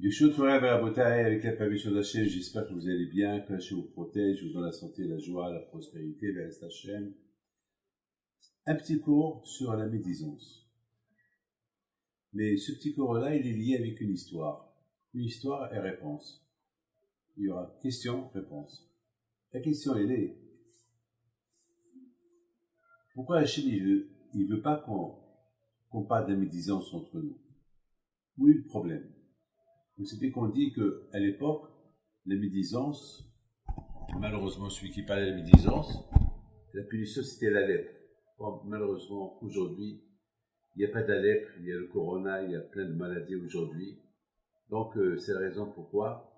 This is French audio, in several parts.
Yeshua Torah Barabotai, avec la permission d'Hachem, j'espère que vous allez bien, que Hachem vous protège, vous donne la santé, la joie, la prospérité, vers Hachem. Un petit cours sur la médisance. Mais ce petit cours-là, il est lié avec une histoire. Une histoire et réponse. Il y aura question, réponse. La question, elle est, pourquoi Hachem, il veut pas qu'on parle de la médisance entre nous? Où est le problème? Vous savez qu'on dit qu'à l'époque, la médisance, malheureusement celui qui parlait de la médisance, la punition c'était la lèpre. Bon, malheureusement, aujourd'hui, il n'y a pas de la lèpre, il y a le corona, il y a plein de maladies aujourd'hui. Donc c'est la raison pourquoi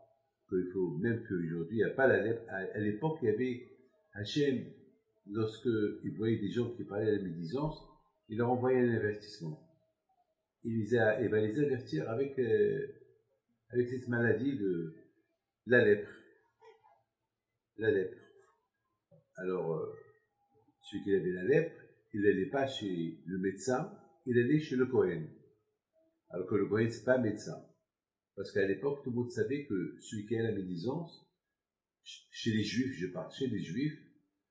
qu'il faut, même qu'aujourd'hui, il n'y a pas la lèpre. À l'époque, il y avait Hachem, lorsque il voyait des gens qui parlaient de la médisance, il leur envoyait un avertissement. Il va les avertir avec cette maladie de la lèpre. La lèpre. Alors, celui qui avait la lèpre, il n'allait pas chez le médecin, il allait chez le Kohen. Alors que le Kohen, c'est pas un médecin. Parce qu'à l'époque, tout le monde savait que celui qui a la médisance, chez les Juifs, je parle, chez les Juifs,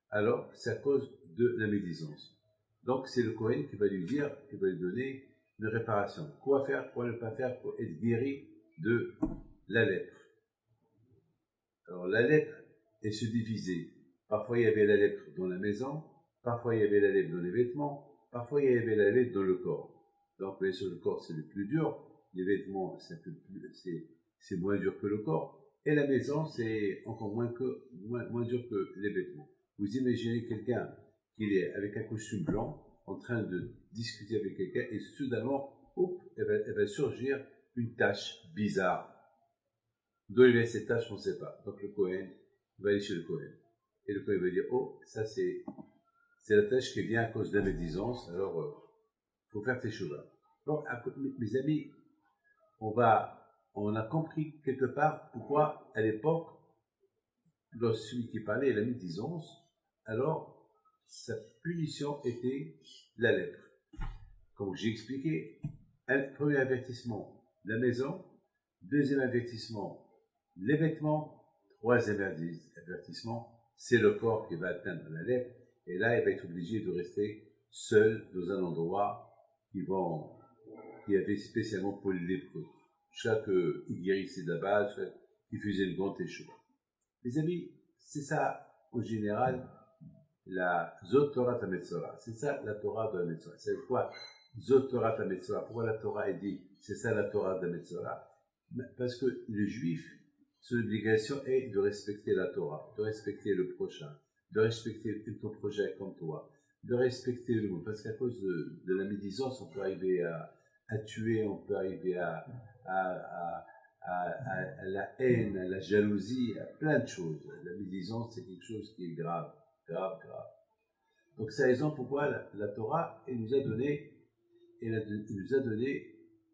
alors c'est à cause de la médisance. Donc, c'est le Kohen qui va lui dire, qui va lui donner une réparation. Quoi faire, quoi ne pas faire pour être guéri de la lèpre. Alors la lèpre, elle se divisait. Parfois il y avait la lèpre dans la maison, parfois il y avait la lèpre dans les vêtements, parfois il y avait la lèpre dans le corps. Donc bien sûr le corps c'est le plus dur, les vêtements c'est moins dur que le corps, et la maison c'est encore moins dur que les vêtements. Vous imaginez quelqu'un qui est avec un costume blanc, en train de discuter avec quelqu'un, et soudainement, elle va surgir une tache bizarre. D'où il vient cette tache, on ne sait pas. Donc le Kohen va aller chez le Kohen. Et le Kohen va dire, oh, ça c'est la tache qui vient à cause de la médisance, alors il faut faire tes chevaux. Donc, mes amis, on a compris quelque part pourquoi, à l'époque, lorsque celui qui parlait de la médisance, alors sa punition était la lèpre. Comme j'ai expliqué, premier avertissement, la maison. Deuxième avertissement, les vêtements. Troisième avertissement, c'est le corps qui va atteindre la lèpre. Et là, il va être obligé de rester seul dans un endroit qui avait spécialement pour les lépreux. Chaque il guérissait de là-bas, il faisait une grande échouée. Les amis, c'est ça, en général, la Zot Torah Metzora. C'est ça la Torah de la Metzora. C'est quoi Zot Torah Metzora? Pourquoi la Torah est dit c'est ça la Torah de la Metzora? Parce que le juif, son obligation est de respecter la Torah, de respecter le prochain, de respecter ton projet comme toi, de respecter le monde. Parce qu'à cause de la médisance, on peut arriver à tuer, on peut arriver à la haine, à la jalousie, à plein de choses. La médisance, c'est quelque chose qui est grave, grave, grave. Donc c'est la raison pourquoi la Torah, elle nous a donné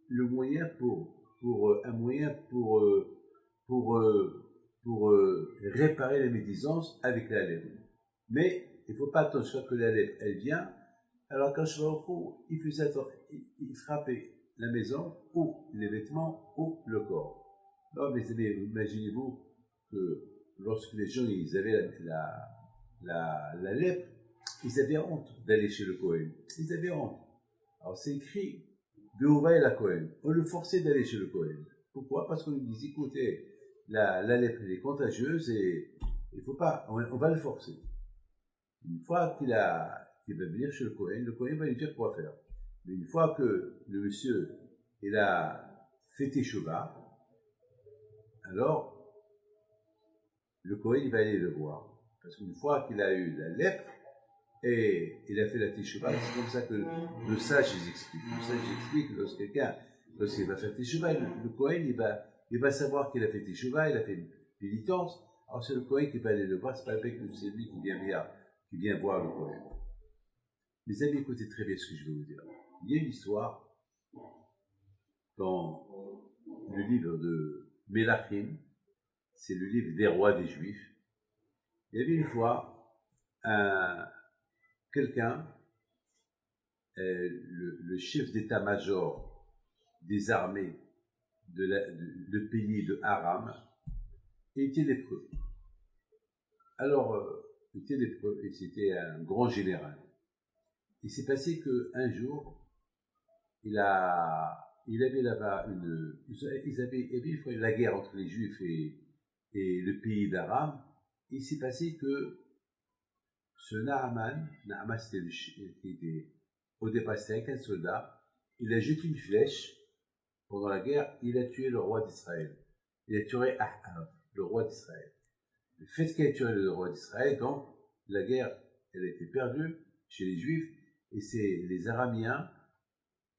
le moyen pour réparer la médisance avec la lèpre. Mais il ne faut pas attendre jusqu'à que la lèpre elle vient. Alors quand je vais au cours, il frappait la maison ou les vêtements ou le corps. Alors mes amis, imaginez-vous que lorsque les gens ils avaient la lèpre, ils avaient honte d'aller chez le Kohen. Ils avaient honte. Alors c'est écrit Be'uva et la Kohen. On le forçait d'aller chez le Kohen. Pourquoi? Parce qu'on lui disait, écoutez, la lèpre est contagieuse et il faut pas, on va le forcer. Une fois qu'il va venir chez le Kohen va lui dire quoi faire. Mais une fois que le monsieur il a fait teshuva, alors le Kohen il va aller le voir. Parce qu'une fois qu'il a eu la lèpre, et il a fait la teshuva, c'est comme ça que le sage explique. Le sage explique lorsqu'il va faire teshuva, le Kohen il va savoir qu'il a fait teshuva, il a fait une pénitence. Alors c'est le Kohen qui va aller le voir, c'est pas le fait que c'est lui qui vient voir le Kohen. Mes amis, écoutez très bien ce que je vais vous dire. Il y a une histoire dans le livre de Melachim, c'est le livre des rois des Juifs. Il y avait une fois quelqu'un le chef d'état-major des armées de pays de Aram était lépreux. Alors, il était lépreux et c'était un grand général. Il s'est passé qu'un jour, il avait là-bas il y avait la guerre entre les Juifs et le pays d'Aram. Il s'est passé que ce Naaman c'était qui était au départ c'était un soldat, il a jeté une flèche pendant la guerre, il a tué le roi d'Israël. Il a tué Ahab, le roi d'Israël. Le fait qu'il ait tué le roi d'Israël, donc, la guerre, elle a été perdue chez les Juifs, et c'est les Araméens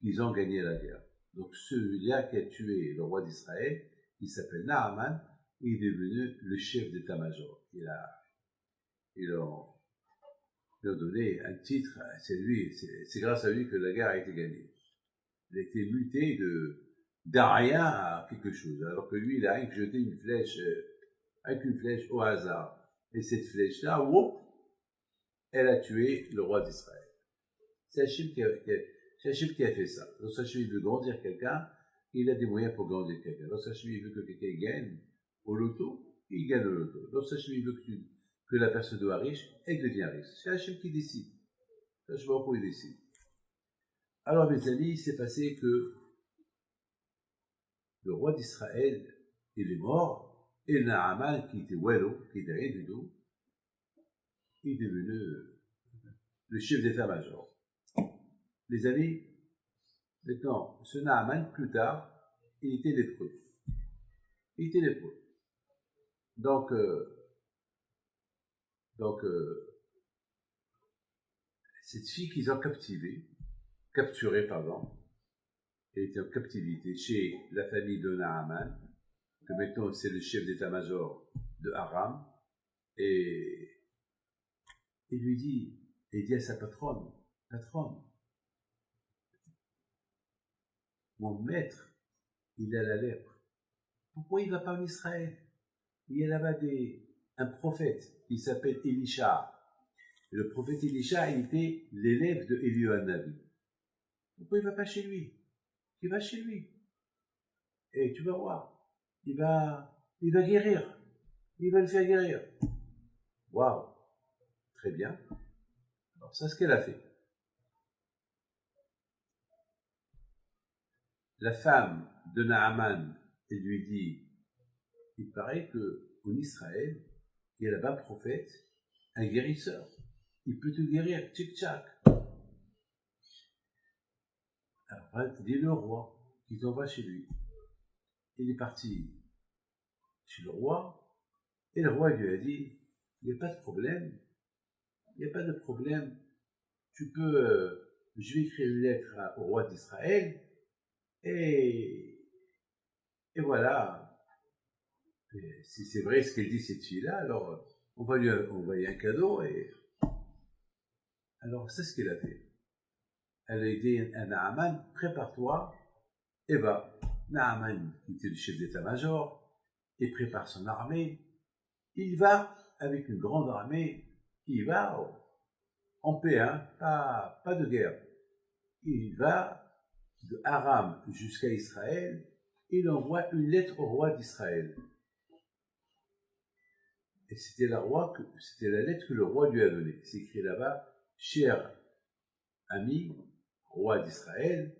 qui ont gagné la guerre. Donc, celui-là qui a tué le roi d'Israël, il s'appelle Naaman, il est devenu le chef d'état-major. Ils lui ont donné un titre, c'est grâce à lui que la guerre a été gagnée. Il a été muté d'un rien à quelque chose, alors que lui, il a rien que jeté une flèche, avec une flèche au hasard. Et cette flèche-là, elle a tué le roi d'Israël. C'est Hachem qui a fait ça. Lorsque Hachem veut grandir quelqu'un, il a des moyens pour grandir quelqu'un. Lorsque Hachem veut que quelqu'un gagne au loto, il gagne au loto. Lorsque Hachem veut que la personne soit riche, elle devient riche. C'est Hachem qui décide. Je sais pas pourquoi il décide. Alors, mes amis, il s'est passé que le roi d'Israël, il est mort, et Naaman, qui était Wello, qui était rien du tout, est devenu le chef d'état-major. Les amis, maintenant, ce Naaman, plus tard, il était lépreux. Il était lépreux. Donc, cette fille qu'ils ont capturée, elle était en captivité chez la famille de Naaman, que maintenant c'est le chef d'état-major de Aram, et il dit à sa patronne, mon maître, il a la lèpre. Pourquoi il ne va pas en Israël? Il y a là-bas un prophète qui s'appelle Elisha. Et le prophète Elisha, il était l'élève de Eliyahu Hanavi. Pourquoi il ne va pas chez lui? Il va chez lui. Et tu vas voir, il va guérir. Il va le faire guérir. Waouh, très bien. Alors ça, c'est ce qu'elle a fait. La femme de Naaman, elle lui dit, il paraît qu'en Israël, il y a là-bas un prophète, un guérisseur. Il peut te guérir, tchic-tchac. Alors, il dit le roi, qui t'envoie chez lui. Il est parti chez le roi, et le roi lui a dit, il n'y a pas de problème, tu peux, je vais écrire une lettre au roi d'Israël, et voilà, et si c'est vrai ce qu'elle dit cette fille-là, alors on va lui envoyer un cadeau, et alors c'est ce qu'elle a fait. Elle a dit à Naaman, prépare-toi, et va. Naaman, qui était le chef d'état-major, il prépare son armée, il va avec une grande armée, il va en paix, hein, pas de guerre. Il va de Aram jusqu'à Israël, il envoie une lettre au roi d'Israël. Et c'était la lettre que le roi lui a donnée. C'est écrit là-bas, cher ami, roi d'Israël,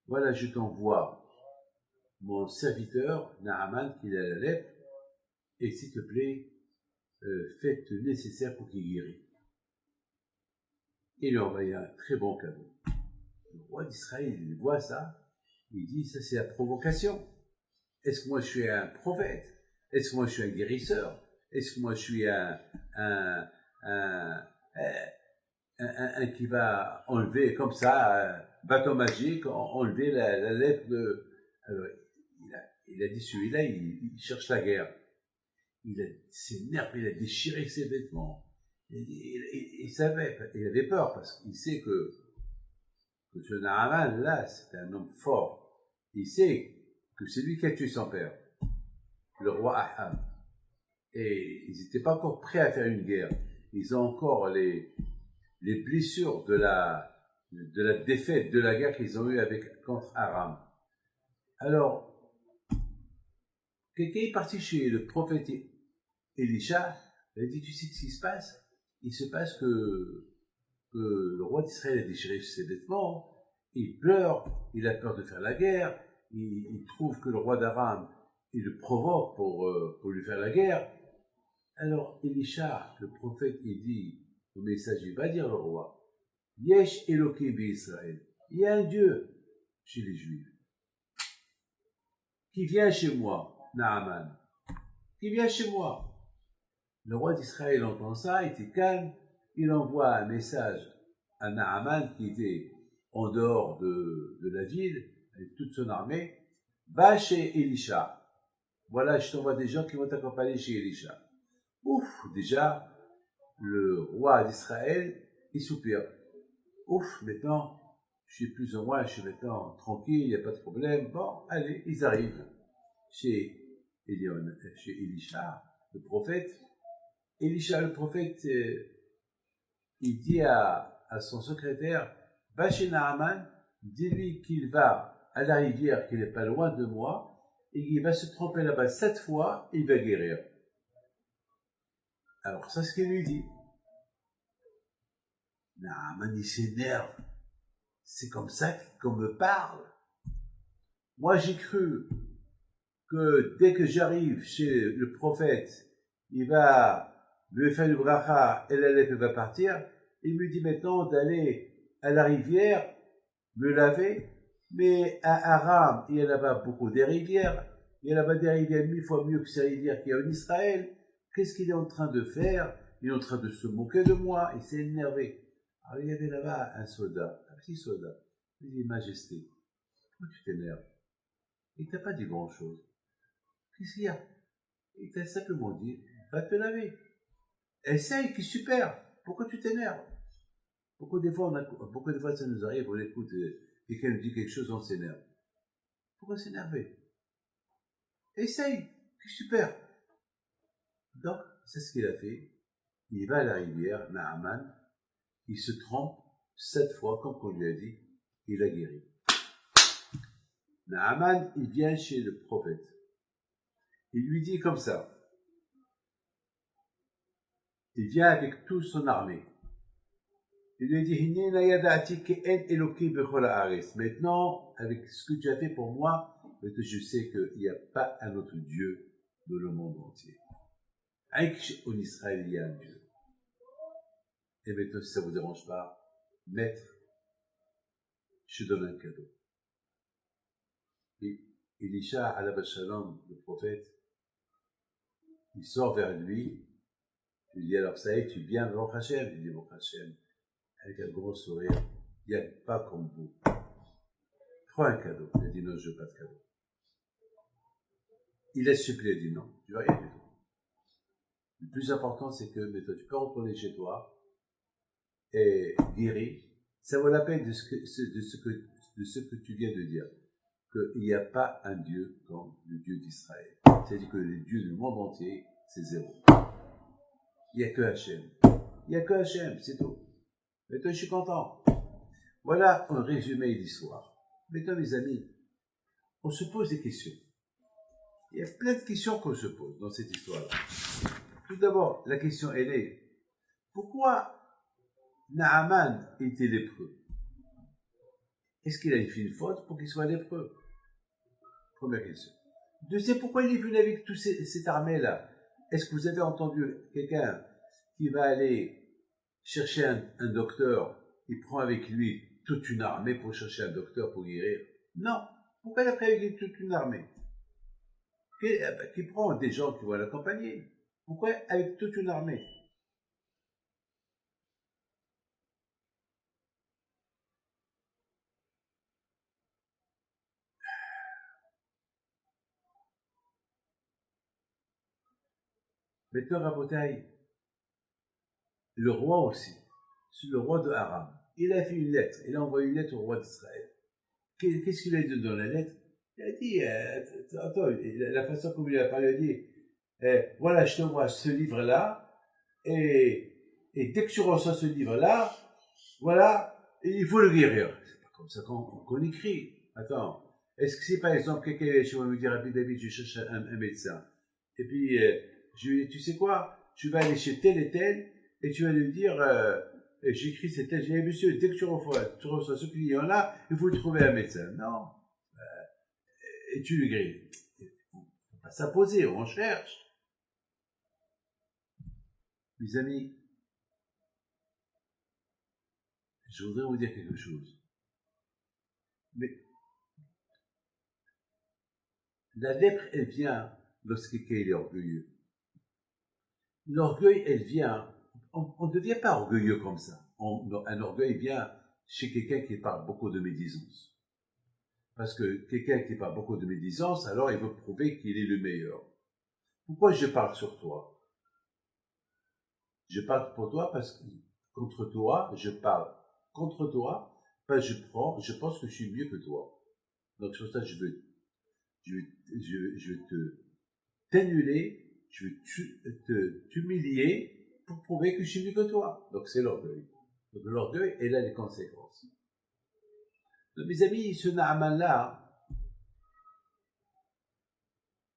voilà, je t'envoie mon serviteur, Naaman, qui a la lèpre, et s'il te plaît, faites le nécessaire pour qu'il guérisse. Il lui a envoyé un très bon cadeau. Le roi d'Israël, il voit ça, il dit, ça c'est la provocation. Est-ce que moi je suis un prophète? Est-ce que moi je suis un guérisseur? Est-ce que moi je suis un qui va enlever comme ça, un bâton magique, enlever la lèpre de... Alors, il a dit celui-là, il cherche la guerre. Il s'énerve, il a déchiré ses vêtements. Il savait, il avait peur parce qu'il sait que ce Naaman, là, c'est un homme fort. Il sait que c'est lui qui a tué son père, le roi Ahab. Et ils n'étaient pas encore prêts à faire une guerre. Ils ont encore les blessures de la de la défaite de la guerre qu'ils ont eue contre Aram. Alors, quelqu'un est parti chez le prophète Élisha, il a dit, tu sais ce qui se passe? Il se passe que le roi d'Israël a déchiré ses vêtements, il pleure, il a peur de faire la guerre, il trouve que le roi d'Aram, il le provoque pour lui faire la guerre. Alors Élisha, le prophète, il dit au message, il va dire le roi, Yesh Elokim Israël, il y a un Dieu chez les Juifs qui vient chez moi, Naaman, qui vient chez moi. Le roi d'Israël entend ça, il était calme, il envoie un message à Naaman qui était en dehors de la ville, avec toute son armée, va chez Élisha. Voilà, je t'envoie des gens qui vont t'accompagner chez Élisha. Ouf, déjà, le roi d'Israël, il soupire. Ouf, maintenant, je suis plus ou moins, je suis maintenant tranquille, il n'y a pas de problème. Bon, allez, ils arrivent chez Élisha, le prophète. Élisha, le prophète, il dit à son secrétaire, va chez Naaman, dis-lui qu'il va à la rivière, qu'il n'est pas loin de moi, et qu'il va se tremper là-bas 7 fois, il va guérir. Alors, ça, c'est ce qu'il lui dit. Naaman, il s'énerve. C'est comme ça qu'on me parle. Moi, j'ai cru que dès que j'arrive chez le prophète, il va lui faire le bracha et la lèvre va partir. Il me dit maintenant d'aller à la rivière, me laver, mais à Aram, il y a là-bas beaucoup des rivières, il y a là-bas des rivières 1000 fois mieux que ces rivières qu'il y a en Israël. Qu'est-ce qu'il est en train de faire? Il est en train de se moquer de moi, il s'est énervé. Alors il y avait là-bas un soldat, un petit soldat. Il dit, Majesté, pourquoi tu t'énerves? Il t'a pas dit grand-chose. Qu'est-ce qu'il y a? Il t'a simplement dit, va te laver. Essaye, qui super. Pourquoi tu t'énerves? Beaucoup des fois ça nous arrive, on écoute, quelqu'un nous dit quelque chose, on s'énerve. Pourquoi s'énerver? Essaye, qui super. Donc, c'est ce qu'il a fait. Il va à la rivière, Naaman, il se trempe 7 fois, comme on lui a dit, il a guéri. Naaman, il vient chez le prophète. Il lui dit comme ça. Il vient avec toute son armée. Il lui dit, maintenant, avec ce que tu as fait pour moi, je sais qu'il n'y a pas un autre Dieu dans le monde entier. En Israël, il y a un Dieu. Et maintenant, si ça ne vous dérange pas, maître, je te donne un cadeau. Et Élisha, alav shalom, le prophète, il sort vers lui, il dit, alors ça y est, tu viens devant Hachem? Il dit, devant Hachem, avec un gros sourire, il n'y a pas comme vous. Prends un cadeau. Il a dit, non, je ne veux pas de cadeau. Il a supplié, il a dit, non, tu ne veux rien du tout. Le plus important, c'est que maintenant, tu peux retourner chez toi et guérir. Ça vaut la peine de ce que tu viens de dire, qu'il n'y a pas un Dieu comme le Dieu d'Israël. C'est-à-dire que le Dieu du monde entier, c'est zéro. Il n'y a que Hachem. Il n'y a que Hachem, c'est tout. Maintenant, je suis content. Voilà un résumé de l'histoire. Maintenant, mes amis, on se pose des questions. Il y a plein de questions qu'on se pose dans cette histoire-là. Tout d'abord, la question, elle est, pourquoi Naaman était lépreux? Est-ce qu'il a fait une faute pour qu'il soit lépreux? Première question. Deuxième, pourquoi il est venu avec toute cette armée-là? Est-ce que vous avez entendu quelqu'un qui va aller chercher un docteur, il prend avec lui toute une armée pour chercher un docteur pour guérir? Non. Pourquoi il a pris avec lui toute une armée? Qui prend des gens qui vont l'accompagner? Pourquoi avec toute une armée? Maintenant, Rabotaï, le roi aussi, c'est le roi de Aram. Il a fait une lettre, il a envoyé une lettre au roi d'Israël. Qu'est-ce qu'il a dit dans la lettre? Il a dit, attends, la façon comme il a parlé, il a dit, voilà, je t'envoie ce livre-là, et dès que tu reçois ce livre-là, voilà, il faut le guérir. C'est pas comme ça qu'on écrit. Attends. Est-ce que si par exemple quelqu'un est chez moi me dit David, je cherche un médecin, et puis tu sais quoi, tu vas aller chez tel et tel, et tu vas lui dire, j'écris c'est tel, j'ai dit, monsieur, dès que tu reçois ce client-là, il faut lui trouver un médecin. Non. Et tu lui guéris. On ne peut pas s'imposer, on cherche. Mes amis, je voudrais vous dire quelque chose. Mais la lèpre, elle vient lorsque quelqu'un est orgueilleux. L'orgueil, elle vient. On ne devient pas orgueilleux comme ça. Un orgueil vient chez quelqu'un qui parle beaucoup de médisance. Parce que quelqu'un qui parle beaucoup de médisance, alors il veut prouver qu'il est le meilleur. Pourquoi je parle sur toi? Je parle pour toi parce que contre toi, je parle contre toi, parce que je pense que je suis mieux que toi. Donc sur ça, je veux t'annuler, je veux t'humilier pour prouver que je suis mieux que toi. Donc c'est l'orgueil. Donc l'orgueil, elle a les conséquences. Donc, mes amis, ce Naaman-là,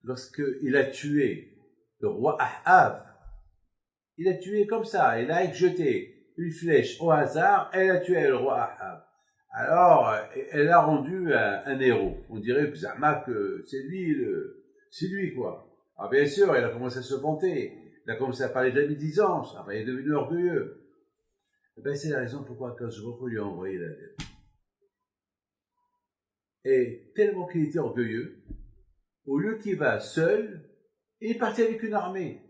lorsqu'il a tué le roi Ahab, il a tué comme ça, il a jeté une flèche au hasard, elle a tué le roi Ahab. Alors, elle a rendu un héros. On dirait que c'est lui quoi. Ah bien sûr, il a commencé à se vanter, il a commencé à parler de la médisance, il est devenu orgueilleux. Eh bien, c'est la raison pourquoi quand je lui ai envoyé la lettre. Et tellement qu'il était orgueilleux, au lieu qu'il va seul, il est parti avec une armée.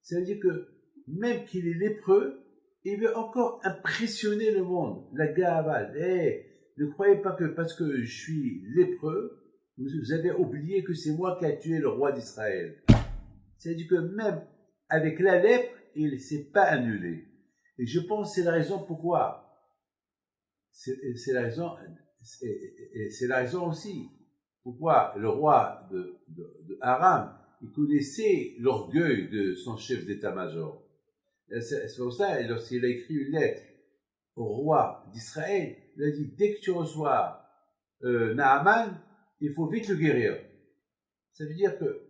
Ça veut dire que même qu'il est lépreux, il veut encore impressionner le monde. La gava. Ne croyez pas que parce que je suis lépreux, vous avez oublié que c'est moi qui ai tué le roi d'Israël. C'est-à-dire que même avec la lèpre, il ne s'est pas annulé. Et je pense que c'est la raison pourquoi. C'est la raison aussi pourquoi le roi de Aram, il connaissait l'orgueil de son chef d'état-major. C'est pour ça, lorsqu'il a écrit une lettre au roi d'Israël, il a dit, dès que tu reçois Naaman, il faut vite le guérir. Ça veut dire que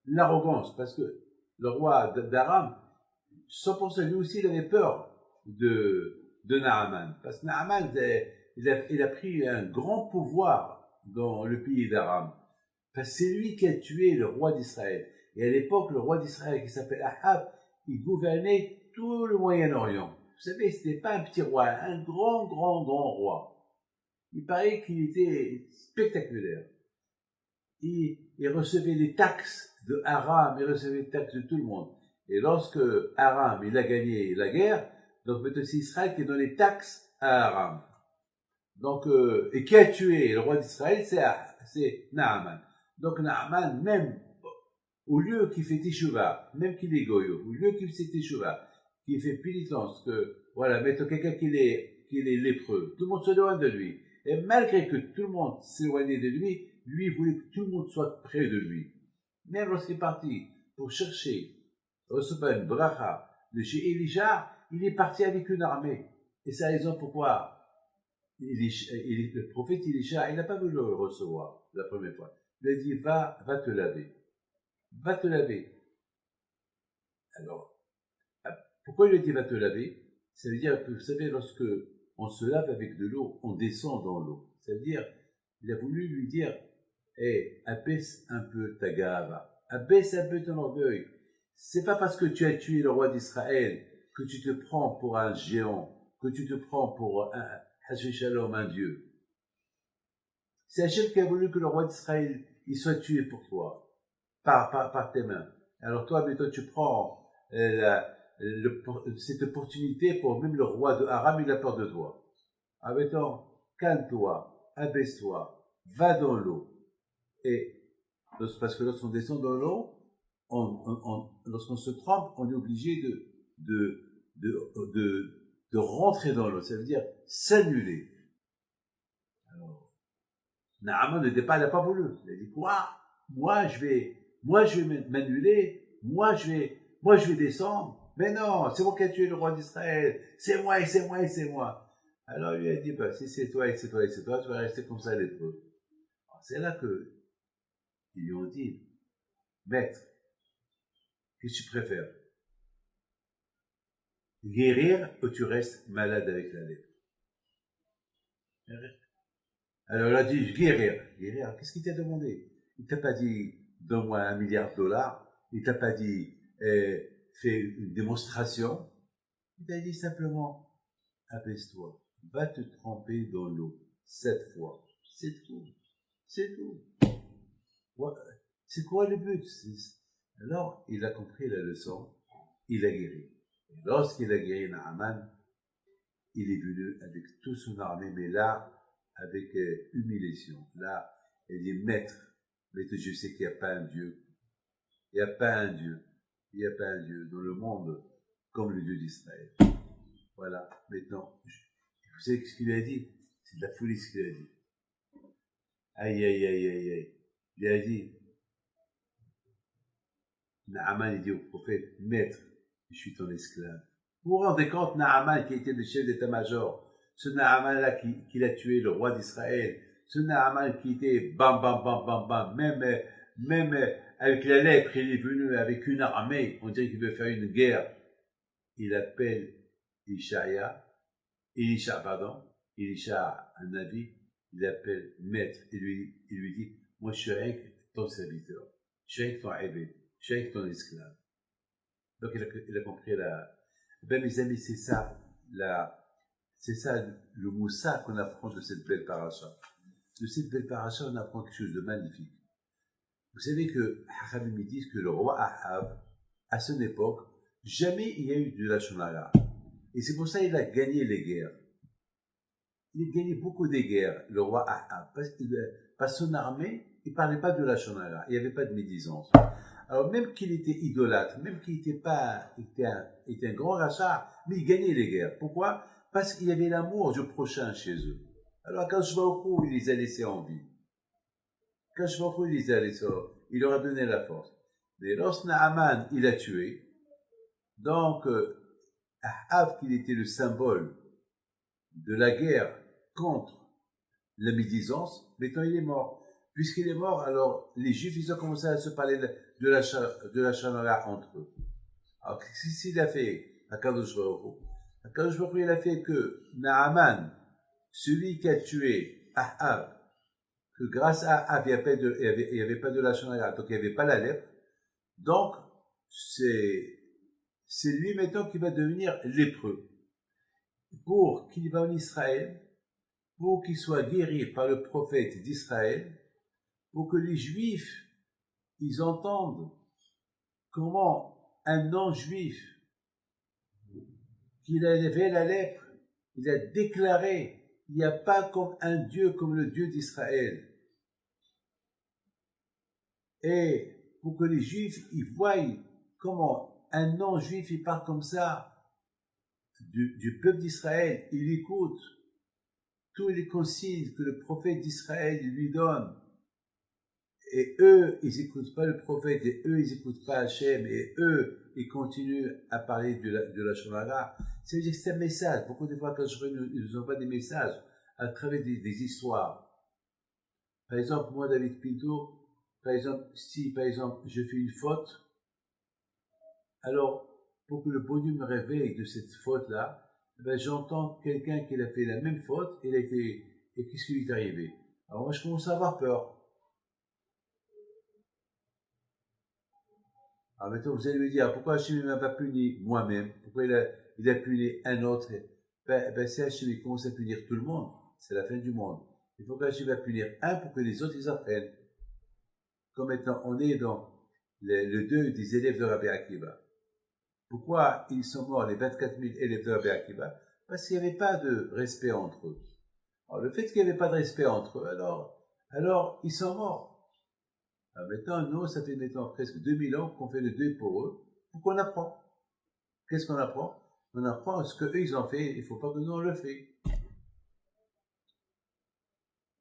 l'arrogance, parce que le roi d'Aram, 100% lui aussi, il avait peur de Naaman. Parce que Naaman, il a pris un grand pouvoir dans le pays d'Aram. Parce que c'est lui qui a tué le roi d'Israël. Et à l'époque, le roi d'Israël, qui s'appelle Ahab, il gouvernait tout le Moyen-Orient. Vous savez, ce n'était pas un petit roi, un grand roi. Il paraît qu'il était spectaculaire. Il recevait les taxes de Aram, il recevait les taxes de tout le monde. Et lorsque Aram, il a gagné la guerre, donc maintenant c'est Israël qui donne les taxes à Aram. Donc, et qui a tué le roi d'Israël, c'est Naaman. Donc Naaman, même au lieu qu'il fait teshuva, même qu'il est goyo, au lieu qu'il fait teshuva, qu'il fait pénitence, que voilà, mettons quelqu'un qui est lépreux, tout le monde se loin de lui. Et malgré que tout le monde s'éloignait de lui, lui voulait que tout le monde soit près de lui. Même lorsqu'il est parti pour chercher, recevoir une bracha de chez Elijah, il est parti avec une armée. Et c'est la raison pourquoi le prophète Elisha, il n'a pas voulu le recevoir la première fois. Il a dit, va te laver. Va te laver. Alors, pourquoi il a dit va te laver? Ça veut dire que, vous savez, lorsque on se lave avec de l'eau, on descend dans l'eau. Ça veut dire, il a voulu lui dire, abaisse un peu ta gava, abaisse un peu ton orgueil. C'est pas parce que tu as tué le roi d'Israël que tu te prends pour un géant, que tu te prends pour un dieu. C'est Hachem qui a voulu que le roi d'Israël il soit tué pour toi, par tes mains. Alors toi, mais toi tu prends cette opportunité pour même le roi de Aram, il a peur de toi. Ah, mettons, calme-toi, abaisse-toi, va dans l'eau. Et parce que lorsqu'on descend dans l'eau, lorsqu'on se trempe, on est obligé de rentrer dans l'eau. Ça veut dire s'annuler. Alors, Naaman n'était pas, il n'a pas voulu. Il a dit quoi? Moi je vais m'annuler. Moi je vais descendre. Mais non, c'est moi qui ai tué le roi d'Israël. C'est moi. Alors il lui a dit, bah, si c'est toi et c'est toi et c'est toi, tu vas rester comme ça lépreux. C'est là que ils lui ont dit, maître, qu'est-ce que tu préfères? Guérir ou tu restes malade avec la lèpre? Alors il a dit, guérir. Guérir, qu'est-ce qu'il t'a demandé? Il t'a pas dit, donne-moi $1 milliard. Il t'a pas dit, fais une démonstration. Il t'a dit simplement, apaise-toi, va te tremper dans l'eau 7 fois. C'est tout. C'est tout. C'est quoi le but? Alors, il a compris la leçon, il a guéri. Et lorsqu'il a guéri Naaman, il est venu avec toute son armée, mais là, avec humiliation. Là, il dit, maître, je sais qu'il n'y a pas un Dieu. Il n'y a pas un Dieu. Il n'y a pas un Dieu dans le monde comme le Dieu d'Israël. Voilà, maintenant, vous savez ce qu'il lui a dit? C'est de la folie ce qu'il a dit. Aïe, aïe, aïe, aïe, aïe. Il a dit, Naaman, il dit au prophète, maître, je suis ton esclave. Vous vous rendez compte, Naaman, qui était le chef d'état-major, ce Naaman-là qui l'a tué, le roi d'Israël, ce Naaman qui était bam, bam, bam, bam, bam, même avec la lèpre, il est venu avec une armée, on dirait qu'il veut faire une guerre. Il appelle Elisha, un avis, il appelle maître, et lui dit, moi je suis avec ton serviteur, je suis avec ton abbé, je suis avec ton esclave. Donc il a compris Ben mes amis, c'est ça le moussa qu'on apprend de cette belle paracha. De cette belle paracha, on apprend quelque chose de magnifique. Vous savez que Hachamim me disent que le roi Ahab, à son époque, jamais il y a eu de la shonara. Et c'est pour ça qu'il a gagné les guerres. Il a gagné beaucoup des guerres, le roi Ahab. Parce que son armée, il ne parlait pas de la shonara. Il n'y avait pas de médisance. Alors même qu'il était idolâtre, même qu'il était un grand rachat, mais il gagnait les guerres. Pourquoi? Parce qu'il y avait l'amour du prochain chez eux. Alors quand je vois au il les a laissés en vie. Quand je vois il les a laissés en vie. Il leur a donné la force. Mais lorsque Naaman, il a tué, donc Ahab, qu'il était le symbole de la guerre contre la médisance, maintenant il est mort. Puisqu'il est mort, alors les Juifs, ils ont commencé à se parler de la chanara entre eux. Alors, qu'est-ce qu'il a fait Akadosh Baruch Hu, il a fait que Naaman, celui qui a tué Ahab, que grâce à Ahab, il n'y avait pas de la chanara, donc il n'y avait pas la lèpre, donc c'est lui maintenant qui va devenir lépreux. Pour qu'il va en Israël, pour qu'il soit guéri par le prophète d'Israël, pour que les Juifs, ils entendent comment un non-juif, qu'il avait la lèpre, il a déclaré, il n'y a pas comme un Dieu comme le Dieu d'Israël. Et pour que les Juifs, ils voient comment un non-juif, il parle comme ça du peuple d'Israël, il écoute tous les consignes que le prophète d'Israël lui donne. Et eux, ils n'écoutent pas le prophète, et eux, ils n'écoutent pas Hachem, et eux, ils continuent à parler de la Shonara. C'est-à-dire que c'est un message. Beaucoup de fois, quand ils nous envoient des messages à travers des histoires. Par exemple, moi, David Pinto, par exemple, si, par exemple, je fais une faute, alors, pour que le bon Dieu me réveille de cette faute-là, ben, j'entends quelqu'un qui a fait la même faute, et qu'est-ce qui lui est arrivé? Alors moi, je commence à avoir peur. Alors maintenant, vous allez me dire, pourquoi Hachem ne m'a pas puni moi-même? Pourquoi il a puni un autre? Si Hachem commence à punir tout le monde, c'est la fin du monde. Il faut qu'Hachem va punir un pour que les autres ils apprennent. Comme maintenant, on est dans le deuil des élèves de Rabbi Akiva. Pourquoi ils sont morts, les 24 000 élèves de Rabbi Akiva? Parce qu'il n'y avait pas de respect entre eux. Alors, le fait qu'il n'y avait pas de respect entre eux, alors ils sont morts. Alors maintenant, nous, ça fait maintenant presque 2000 ans qu'on fait le deuil pour eux, pour qu'on apprend. Qu'est-ce qu'on apprend? On apprend ce qu'eux, ils ont fait, il ne faut pas que nous, on le fait.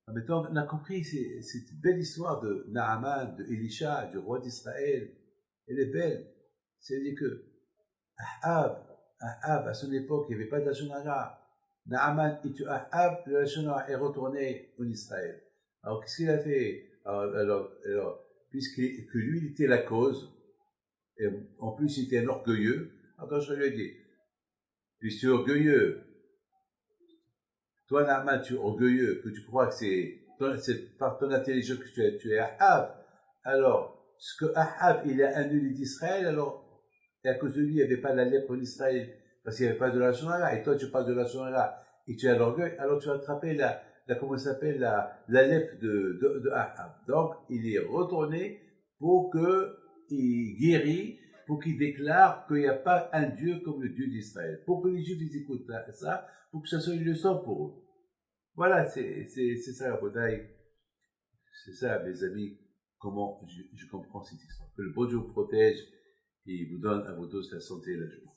Alors maintenant, on a compris cette belle histoire de Naaman, de Elisha, du roi d'Israël. Elle est belle. C'est-à-dire que Ahab, à son époque, il n'y avait pas de la Shonara. Naaman et Ahab, le Lachon est retourné en Israël. Alors, qu'est-ce qu'il a fait? Puisque lui, il était la cause, et en plus, il était un orgueilleux, alors je lui ai dit, puis tu es orgueilleux, toi, Naaman, tu es orgueilleux, que tu crois que c'est par ton intelligence que tu es Ahab. Alors, ce que Ahab, il a annulé d'Israël, alors, et à cause de lui, il n'y avait pas la lèpre en Israël, parce qu'il n'y avait pas de la Shonara, et toi, tu parles de la Shonara, et tu as l'orgueil, alors tu vas attraper comment ça s'appelle, la lèpre de Ahab. Donc, il est retourné pour qu'il guérisse, pour qu'il déclare qu'il n'y a pas un Dieu comme le Dieu d'Israël. Pour que les Juifs ils écoutent ça, pour que ça soit une leçon pour eux. Voilà, c'est ça la bouteille. C'est ça, mes amis, comment je comprends cette histoire. Que le bon Dieu vous protège et il vous donne à vous tous la santé et la joie.